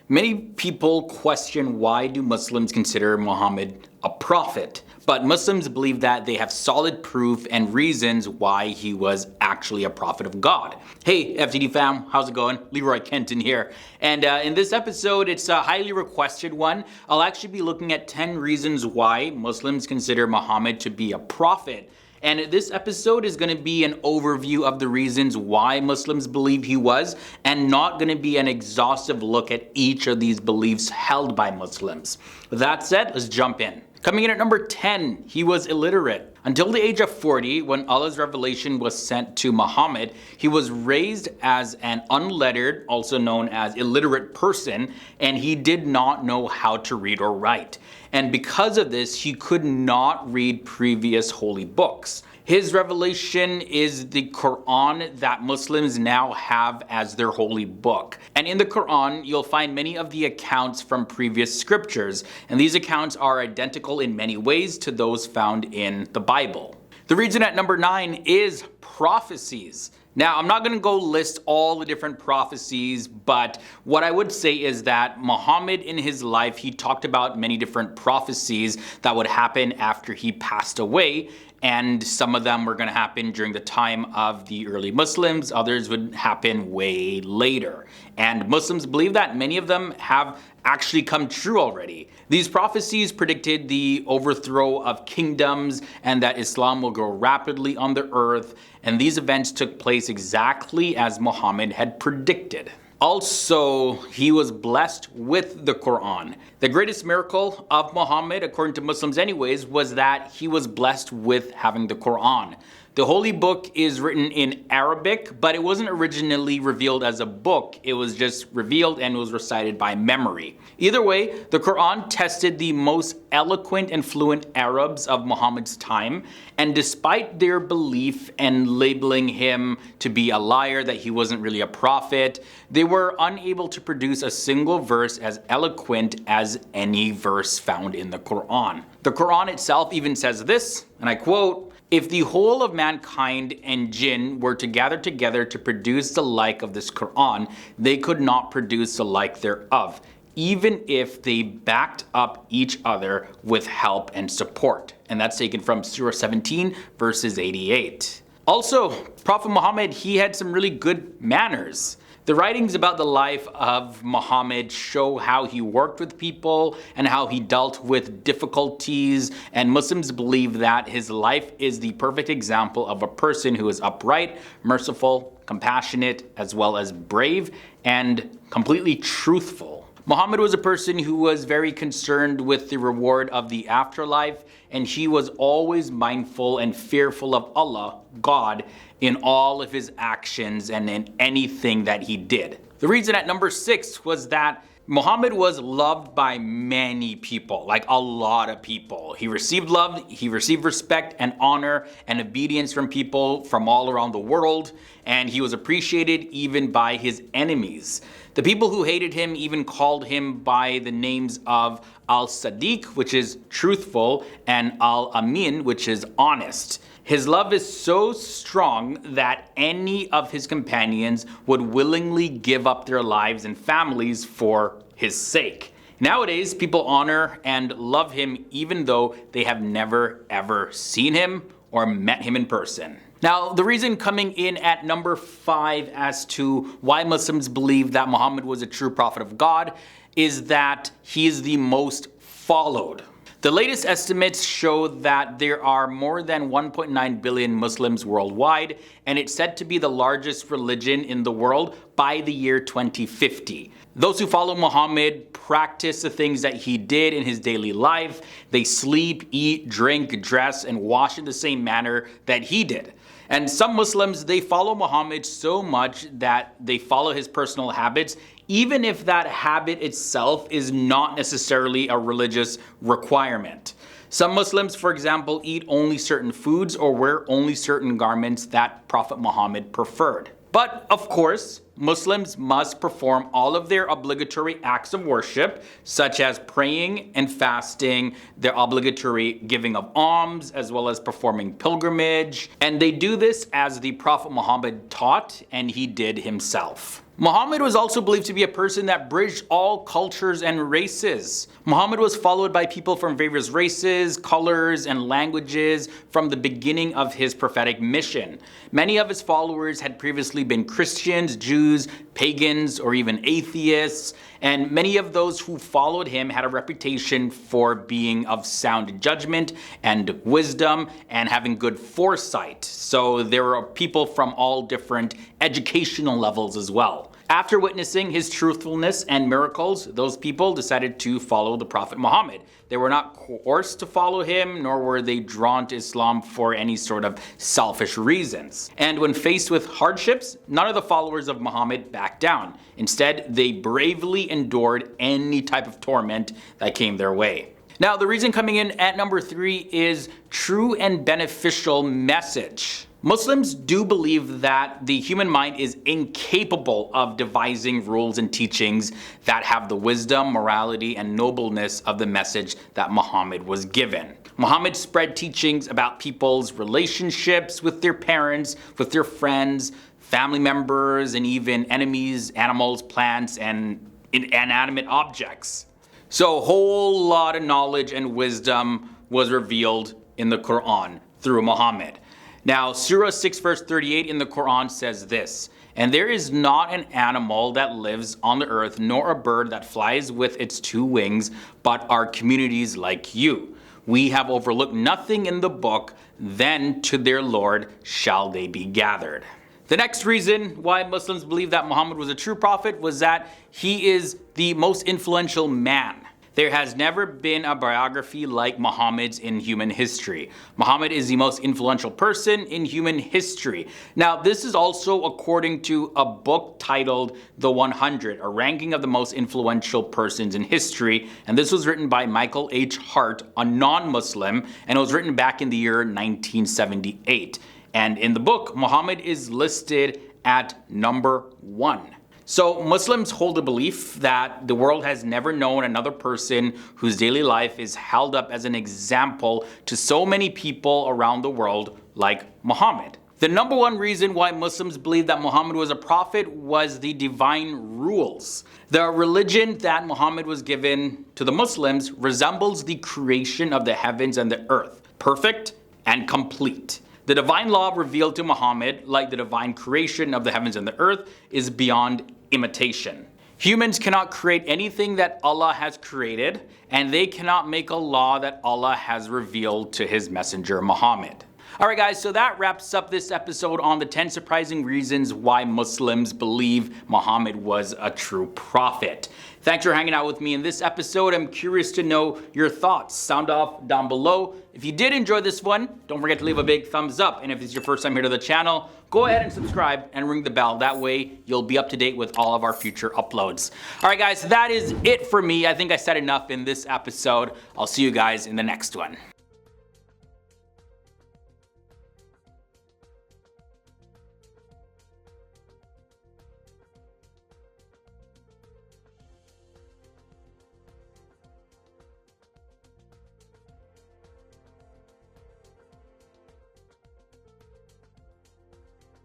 Many people question, why do Muslims consider Muhammad a prophet? But Muslims believe that they have solid proof and reasons why he was actually a prophet of God. Hey FTD fam, how's it going? Leroy Kenton here. And in this episode, it's a highly requested one. I'll actually be looking at 10 reasons why Muslims consider Muhammad to be a prophet. And this episode is going to be an overview of the reasons why Muslims believe he was, and not going to be an exhaustive look at each of these beliefs held by Muslims. With that said, let's jump in. Coming in at number 10, he was illiterate. Until the age of 40, when Allah's revelation was sent to Muhammad, he was raised as an unlettered, also known as illiterate person, and he did not know how to read or write. And because of this, he could not read previous holy books. His revelation is the Quran that Muslims now have as their holy book. And in the Quran, you'll find many of the accounts from previous scriptures. And these accounts are identical in many ways to those found in the Bible. The reason at number 9 is prophecies. Now, I'm not going to go list all the different prophecies, but what I would say is that Muhammad in his life, he talked about many different prophecies that would happen after he passed away. And some of them were going to happen during the time of the early Muslims. Others would happen way later. And Muslims believe that many of them have actually come true already. These prophecies predicted the overthrow of kingdoms and that Islam will grow rapidly on the earth. And these events took place exactly as Muhammad had predicted. Also, he was blessed with the Quran. The greatest miracle of Muhammad, according to Muslims anyways, was that he was blessed with having the Quran. The holy book is written in Arabic, but it wasn't originally revealed as a book. It was just revealed and was recited by memory. Either way, the Quran tested the most eloquent and fluent Arabs of Muhammad's time, and despite their belief and labeling him to be a liar, that he wasn't really a prophet, they were unable to produce a single verse as eloquent as any verse found in the Quran. The Quran itself even says this, and I quote, "If the whole of mankind and jinn were to gather together to produce the like of this Quran, they could not produce the like thereof, even if they backed up each other with help and support." And that's taken from Surah 17, verses 88. Also, Prophet Muhammad, he had some really good manners. The writings about the life of Muhammad show how he worked with people and how he dealt with difficulties, and Muslims believe that his life is the perfect example of a person who is upright, merciful, compassionate, as well as brave and completely truthful. Muhammad was a person who was very concerned with the reward of the afterlife, and he was always mindful and fearful of Allah, God, in all of his actions and in anything that he did. The reason at number 6 was that Muhammad was loved by many people, like a lot of people. He received love, he received respect and honor and obedience from people from all around the world, and he was appreciated even by his enemies. The people who hated him even called him by the names of Al-Sadiq, which is truthful, and Al-Amin, which is honest. His love is so strong that any of his companions would willingly give up their lives and families for his sake. Nowadays, people honor and love him even though they have never ever seen him or met him in person. Now, the reason coming in at number 5 as to why Muslims believe that Muhammad was a true prophet of God is that he is the most followed. The latest estimates show that there are more than 1.9 billion Muslims worldwide, and it's said to be the largest religion in the world by the year 2050. Those who follow Muhammad practice the things that he did in his daily life. They sleep, eat, drink, dress, and wash in the same manner that he did. And some Muslims, they follow Muhammad so much that they follow his personal habits, even if that habit itself is not necessarily a religious requirement. Some Muslims, for example, eat only certain foods or wear only certain garments that Prophet Muhammad preferred. But of course, Muslims must perform all of their obligatory acts of worship, such as praying and fasting, their obligatory giving of alms, as well as performing pilgrimage. And they do this as the Prophet Muhammad taught, and he did himself. Muhammad was also believed to be a person that bridged all cultures and races. Muhammad was followed by people from various races, colors, and languages from the beginning of his prophetic mission. Many of his followers had previously been Christians, Jews, pagans, or even atheists, and many of those who followed him had a reputation for being of sound judgment and wisdom and having good foresight. So there were people from all different educational levels as well. After witnessing his truthfulness and miracles, those people decided to follow the Prophet Muhammad. They were not coerced to follow him, nor were they drawn to Islam for any sort of selfish reasons. And when faced with hardships, none of the followers of Muhammad backed down. Instead, they bravely endured any type of torment that came their way. Now, the reason coming in at number 3 is true and beneficial message. Muslims do believe that the human mind is incapable of devising rules and teachings that have the wisdom, morality, and nobleness of the message that Muhammad was given. Muhammad spread teachings about people's relationships with their parents, with their friends, family members, and even enemies, animals, plants, and inanimate objects. So a whole lot of knowledge and wisdom was revealed in the Quran through Muhammad. Now, Surah 6 verse 38 in the Quran says this, "And there is not an animal that lives on the earth, nor a bird that flies with its 2 wings, but are communities like you. We have overlooked nothing in the book, then to their Lord shall they be gathered." The next reason why Muslims believe that Muhammad was a true prophet was that he is the most influential man. There has never been a biography like Muhammad's in human history. Muhammad is the most influential person in human history. Now, this is also according to a book titled The 100, a ranking of the most influential persons in history. And this was written by Michael H. Hart, a non-Muslim, and it was written back in the year 1978. And in the book, Muhammad is listed at number 1. So Muslims hold the belief that the world has never known another person whose daily life is held up as an example to so many people around the world like Muhammad. The number 1 reason why Muslims believe that Muhammad was a prophet was the divine rules. The religion that Muhammad was given to the Muslims resembles the creation of the heavens and the earth, perfect and complete. The divine law revealed to Muhammad, like the divine creation of the heavens and the earth, is beyond imitation. Humans cannot create anything that Allah has created, and they cannot make a law that Allah has revealed to his messenger Muhammad. Alright guys, so that wraps up this episode on the 10 surprising reasons why Muslims believe Muhammad was a true prophet. Thanks for hanging out with me in this episode. I'm curious to know your thoughts. Sound off down below. If you did enjoy this one, don't forget to leave a big thumbs up. And if it's your first time here to the channel, go ahead and subscribe and ring the bell. That way you'll be up to date with all of our future uploads. Alright guys, that is it for me. I think I said enough in this episode. I'll see you guys in the next one.